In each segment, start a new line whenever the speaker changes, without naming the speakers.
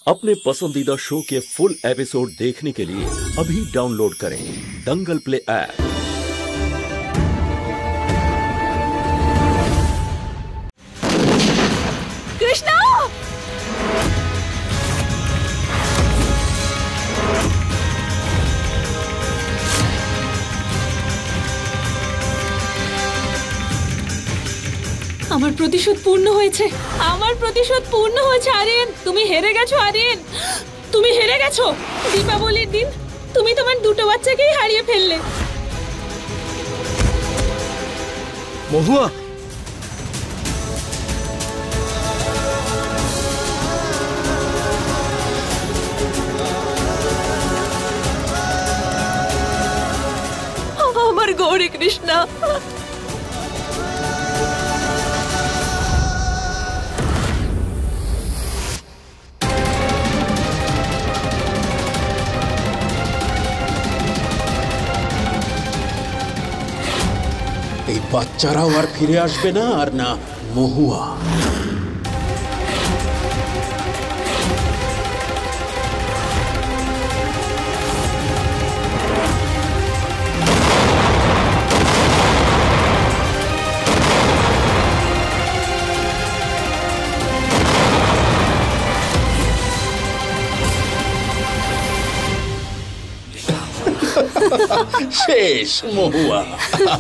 अपने पसंदीदा शो के फुल एपिसोड देखने के लिए अभी डाउनलोड करें दंगल प्ले ऐप।
कृष्णा! আমার প্রতিশোধ পূর্ণ হয়েছে, আমার প্রতিশোধ পূর্ণ হয়েছে। আরিয়ান, তুমি হেরে গেছো। আরিয়ান, তুমি হেরে গেছো। দীপাবলির দিন তুমি তোমার দুটো বাচ্চাকেই হারিয়ে ফেললে।
মহুয়া,
আমার গৌরী কৃষ্ণা,
এই বাচ্চারাও আর ফিরে আসবে না, আর না মহুয়া। শেষ মহুয়া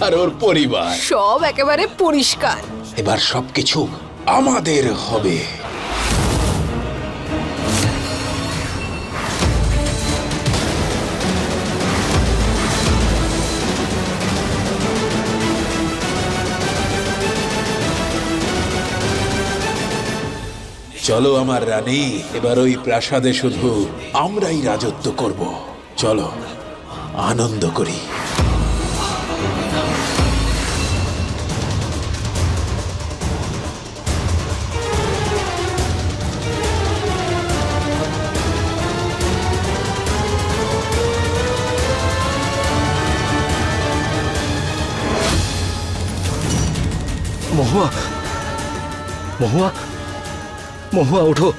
আর ওর পরিবার
সব একেবারে পরিষ্কার।
এবার সবকিছু আমাদের হবে। চলো আমার রানী, এবার ওই প্রাসাদে শুধু আমরাই রাজত্ব করব। চলো আনন্দ করি।
মহুয়া, মহুয়া, মহুয়া ওঠো।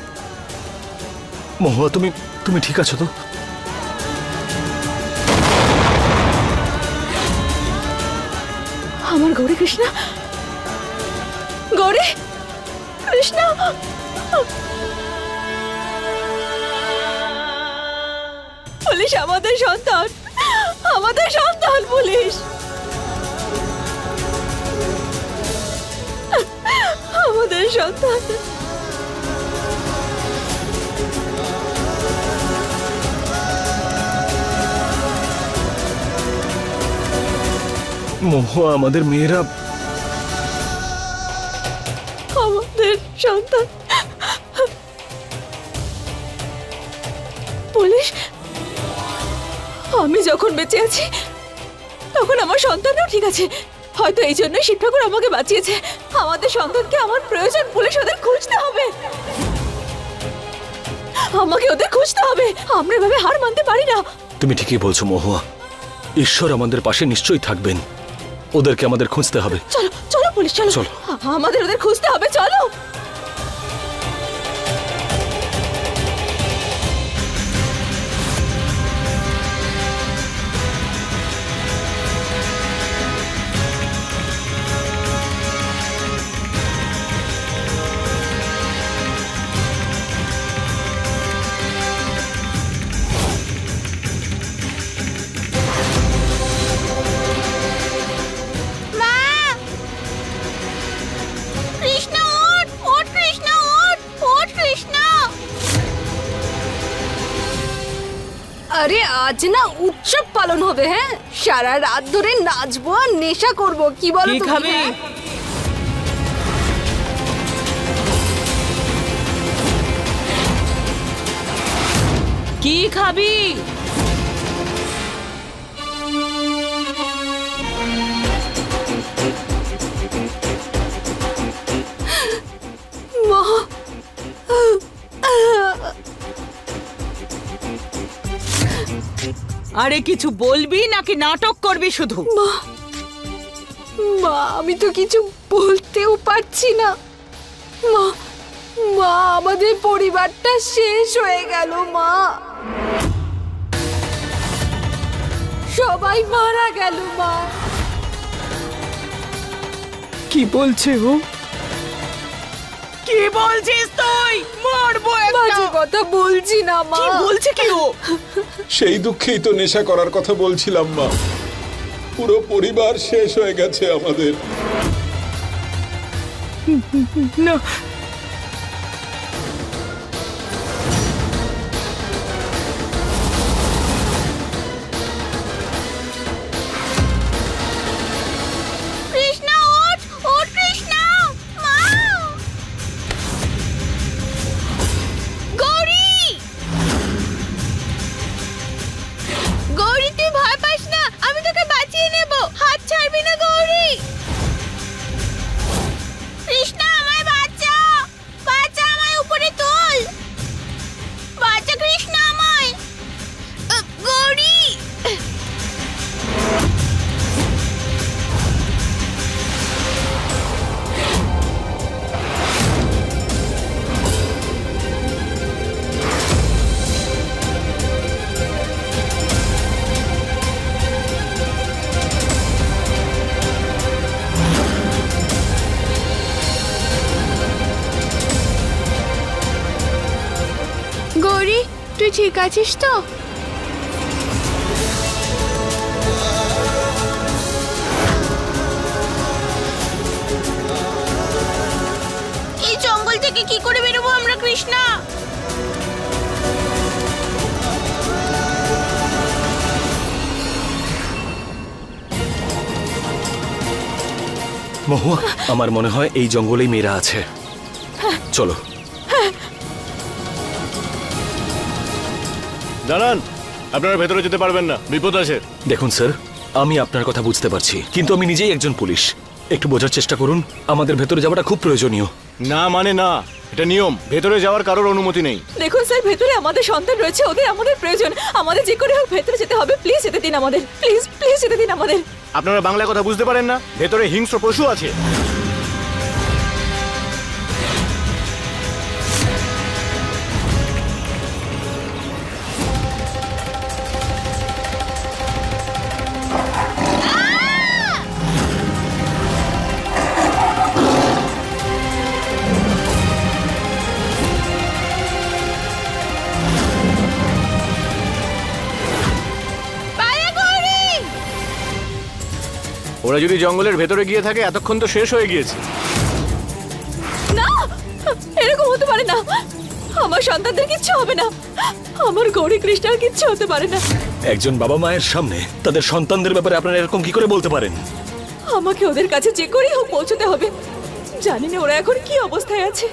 মহুয়া, তুমি ঠিক আছো তো?
আমার গৌরী কৃষ্ণা, গৌরী কৃষ্ণা, পুলিশ আমাদের সন্তান, আমাদের সন্তান। পুলিশ আমাদের সন্তান।
মহুয়া, আমাদের মেয়েরা
আমাদের সন্তান। পুলিশ, আমি যখন বেঁচে আছি তখন আমার সন্তানও ঠিক আছে। হয়তো এই জন্যই শিব ঠাকুর আমাকে বাঁচিয়েছে। আমাদের সন্তানকে আমার প্রয়োজন। পুলিশ, ওদের খুঁজতে হবে, আমাকে ওদের খুঁজতে হবে। আমরা এভাবে হার মানতে পারি না।
তুমি ঠিকই বলছো মহুয়া, ঈশ্বর আমাদের পাশে নিশ্চয়ই থাকবেন। ওদেরকে আমাদের খুঁজতে হবে।
চলো চলো পুলিশ, চলো চলো, আমাদের ওদের খুঁজতে হবে। চলো। আরে আজ না উৎসব পালন হবে। হ্যাঁ, সারা রাত ধরে নাচবো আর নেশা করবো। কি বলো?
কি খাবে? কি খাবি?
মা,
আরে কিছু বলবি নাকি নাটক করবি শুধু?
মা, মা, আমি তো কিছু বলতেও পারছি না। মা, মা, আমাদের পরিবারটা সবটা শেষ হয়ে গেল মা, সবাই মারা গেল মা।
কি বলছে ও? কি বলছিস তুই? মারবো
বাজে কথা বলছি না মা।
কি বলছে কি ও?
সেই দুঃখেই তো নেশা করার কথা বলছিলাম মা। পুরো পরিবার শেষ হয়ে গেছে আমাদের।
না,
কৃষ্ণা ওঠ, ওঠ কৃষ্ণা, মা। গৌরী, গৌরী তুই ভয় পাস না, আমি তোকে বাঁচিয়ে নেব, হাত ছাড়বি না গৌরী। কৃষ্ণা আমায় বাঁচা, বাঁচা আমায়, উপরে তোল, বাঁচা কৃষ্ণা আমায়। গৌরী, গৌরী তুই ঠিক আছিস তো? এই জঙ্গল থেকে কি করে বেরোবো আমরা কৃষ্ণা?
মহুয়া, আমার মনে হয় এই জঙ্গলেই মেয়েরা আছে। চলো।
দাঁড়ান, আপনারা ভেতরে যেতে পারবেন না, বিপদ আছে।
দেখুন স্যার, আমি আপনার কথা বুঝতে পারছি, কিন্তু আমি নিজেই একজন পুলিশ। একটু বোঝার চেষ্টা করুন, আমাদের ভেতরে যাওয়াটা খুব প্রয়োজনীয়।
না মানে না, এটা নিয়ম। ভেতরে যাওয়ার কারোর অনুমতি নেই।
দেখুন স্যার, ভেতরে আমাদের সন্তান রয়েছে, ওদের আমাদের প্রয়োজন, আমাদের যে করে হোক ভেতরে যেতে হবে। প্লিজ যেতে দিন আমাদের, প্লিজ প্লিজ যেতে দিন আমাদের।
আপনারা বাংলা কথা বুঝতে পারেন না? ভেতরে হিংস্র পশু আছে। ওরা যদি জঙ্গলের ভেতরে গিয়ে থাকে এতক্ষণ তো শেষ হয়ে গিয়েছে।
না, এরকম হতে পারে না, আমার সন্তানদের কিচ্ছু হবে না, আমার গৌরী কৃষ্ণার কিচ্ছু হতে পারে না।
একজন বাবা মায়ের সামনে তাদের সন্তানদের ব্যাপারে আপনারা এরকম কি করে বলতে পারেন?
আমাকে ওদের কাছে যে করেই হোক পৌঁছতে হবে। জানি না ওরা এখন কি অবস্থায় আছে।